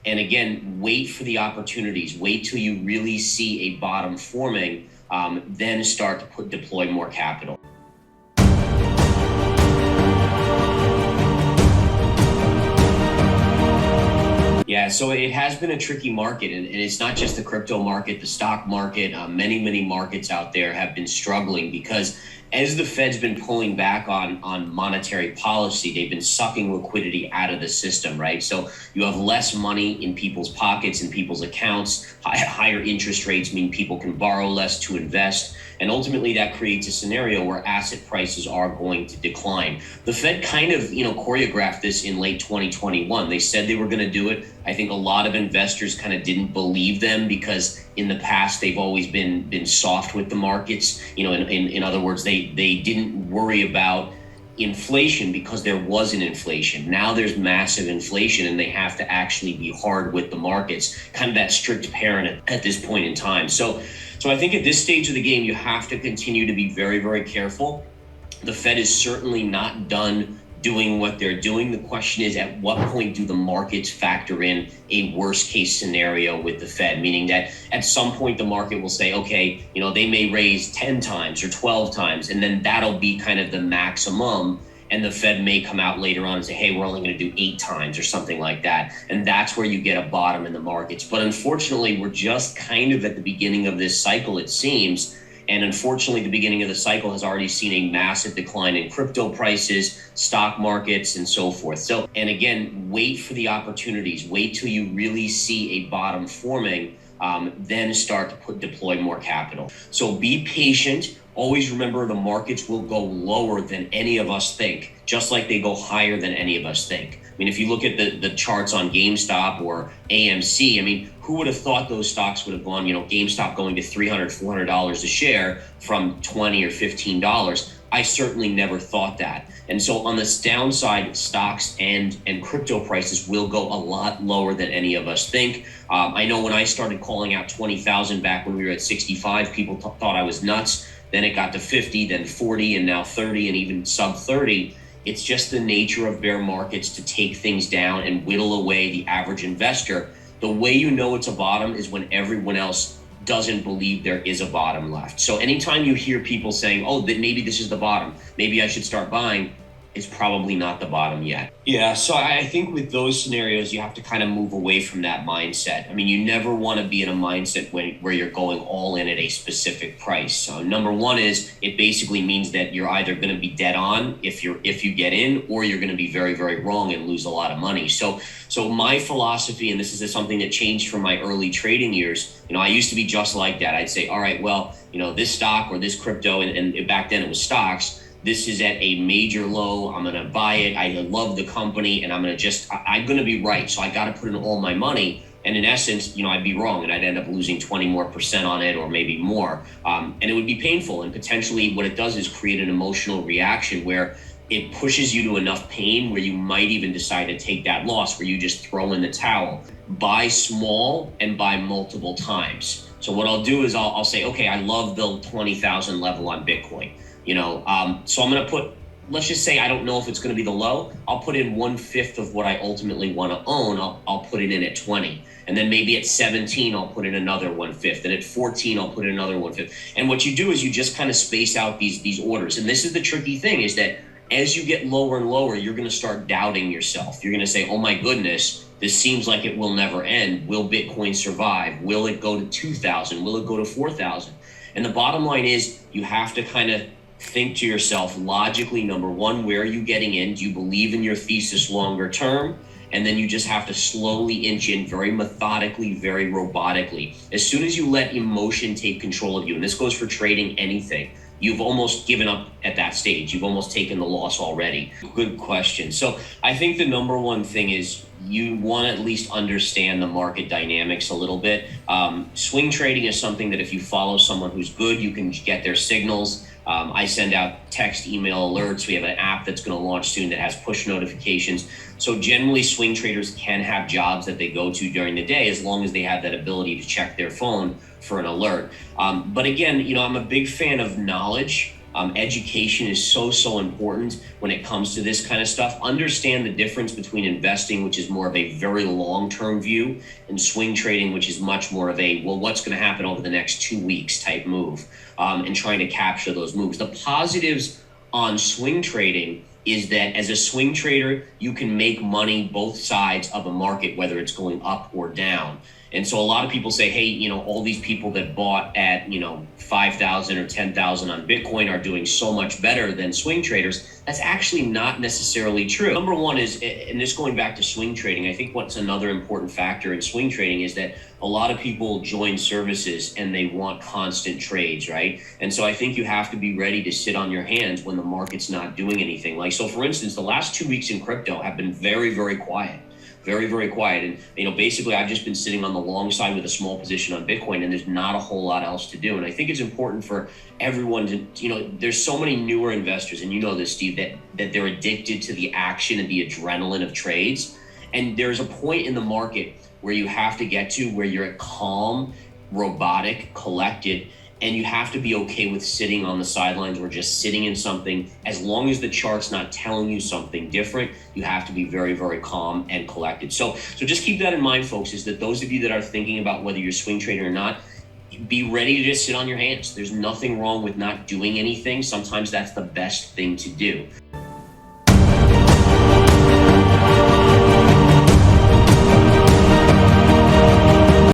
And again, wait for the opportunities. Wait till you really see a bottom forming, then start to deploy more capital. Yeah, so it has been a tricky market, and it's not just the crypto market, the stock market. Many markets out there have been struggling because as the Fed's been pulling back on monetary policy, they've been sucking liquidity out of the system, right? So you have less money in people's pockets, in people's accounts. Higher interest rates mean people can borrow less to invest. And ultimately, that creates a scenario where asset prices are going to decline. The Fed kind of, choreographed this in late 2021. They said they were going to do it. I think a lot of investors kind of didn't believe them because in the past they've always been soft with the markets. In other words, they didn't worry about inflation because there wasn't inflation. Now there's massive inflation and they have to actually be hard with the markets, kind of that strict parent at this point in time. So I think at this stage of the game, you have to continue to be very, very careful. The Fed is certainly not done doing what they're doing. The question is, at what point do the markets factor in a worst case scenario with the Fed? Meaning that at some point the market will say, okay, they may raise 10 times or 12 times, and then that'll be kind of the maximum. And the Fed may come out later on and say, hey, we're only going to do 8 times or something like that. And that's where you get a bottom in the markets. But unfortunately, we're just kind of at the beginning of this cycle, it seems. And unfortunately, the beginning of the cycle has already seen a massive decline in crypto prices, stock markets, and so forth. So, and again, wait for the opportunities. Wait till you really see a bottom forming, then start to deploy more capital. So be patient. Always remember the markets will go lower than any of us think, just like they go higher than any of us think. I mean, if you look at the charts on GameStop or AMC, I mean, who would have thought those stocks would have gone, GameStop going to $300, $400 a share from $20 or $15? I certainly never thought that. And so on this downside, stocks and crypto prices will go a lot lower than any of us think. I know when I started calling out 20,000 back when we were at 65, people thought I was nuts. Then it got to 50, then 40, and now 30, and even sub 30. It's just the nature of bear markets to take things down and whittle away the average investor. The way you know it's a bottom is when everyone else doesn't believe there is a bottom left. So anytime you hear people saying, oh, that maybe this is the bottom, maybe I should start buying, it's probably not the bottom yet. Yeah, so I think with those scenarios, you have to kind of move away from that mindset. I mean, you never want to be in a mindset where you're going all in at a specific price. So number one is it basically means that you're either going to be dead on if you get in, or you're going to be very, very wrong and lose a lot of money. So my philosophy, and this is something that changed from my early trading years, I used to be just like that. I'd say, all right, well, this stock or this crypto, and back then it was stocks, this is at a major low. I'm going to buy it. I love the company and I'm going to be right. So I got to put in all my money. And in essence, I'd be wrong and I'd end up losing 20 more % on it or maybe more. And it would be painful. And potentially what it does is create an emotional reaction where it pushes you to enough pain where you might even decide to take that loss, where you just throw in the towel. Buy small and buy multiple times. So what I'll do is I'll say, okay, I love the 20,000 level on Bitcoin. So I'm going to put, let's just say, I don't know if it's going to be the low. I'll put in 1/5 of what I ultimately want to own. I'll put it in at 20. And then maybe at 17, I'll put in another 1/5. And at 14, I'll put in another 1/5. And what you do is you just kind of space out these orders. And this is the tricky thing, is that as you get lower and lower, you're going to start doubting yourself. You're going to say, oh my goodness, this seems like it will never end. Will Bitcoin survive? Will it go to 2,000? Will it go to 4,000? And the bottom line is you have to kind of think to yourself logically, number one, where are you getting in? Do you believe in your thesis longer term? And then you just have to slowly inch in very methodically, very robotically. As soon as you let emotion take control of you, and this goes for trading anything, you've almost given up at that stage. You've almost taken the loss already. Good question. So I think the number one thing is you want to at least understand the market dynamics a little bit. Swing trading is something that if you follow someone who's good, you can get their signals. I send out text, email alerts. We have an app that's going to launch soon that has push notifications. So generally, swing traders can have jobs that they go to during the day as long as they have that ability to check their phone for an alert. But again, I'm a big fan of knowledge Education is so important when it comes to this kind of stuff. Understand the difference between investing, which is more of a very long-term view, and swing trading, which is much more of a, well, what's going to happen over the next 2 weeks type move, and trying to capture those moves. The positives on swing trading is that as a swing trader, you can make money both sides of a market, whether it's going up or down. And so a lot of people say, hey, all these people that bought at, 5,000 or 10,000 on Bitcoin are doing so much better than swing traders. That's actually not necessarily true. Number one is, and this going back to swing trading, I think what's another important factor in swing trading is that a lot of people join services and they want constant trades, right? And so I think you have to be ready to sit on your hands when the market's not doing anything. Like, so for instance, the last 2 weeks in crypto have been very, very quiet. Very, very quiet. And, basically I've just been sitting on the long side with a small position on Bitcoin, and there's not a whole lot else to do. And I think it's important for everyone to, there's so many newer investors, and this, Steve, that they're addicted to the action and the adrenaline of trades. And there's a point in the market where you have to get to where you're calm, robotic, collected, and you have to be okay with sitting on the sidelines or just sitting in something. As long as the chart's not telling you something different, you have to be very, very calm and collected. So just keep that in mind, folks, is that those of you that are thinking about whether you're swing trading or not, be ready to just sit on your hands. There's nothing wrong with not doing anything. Sometimes that's the best thing to do.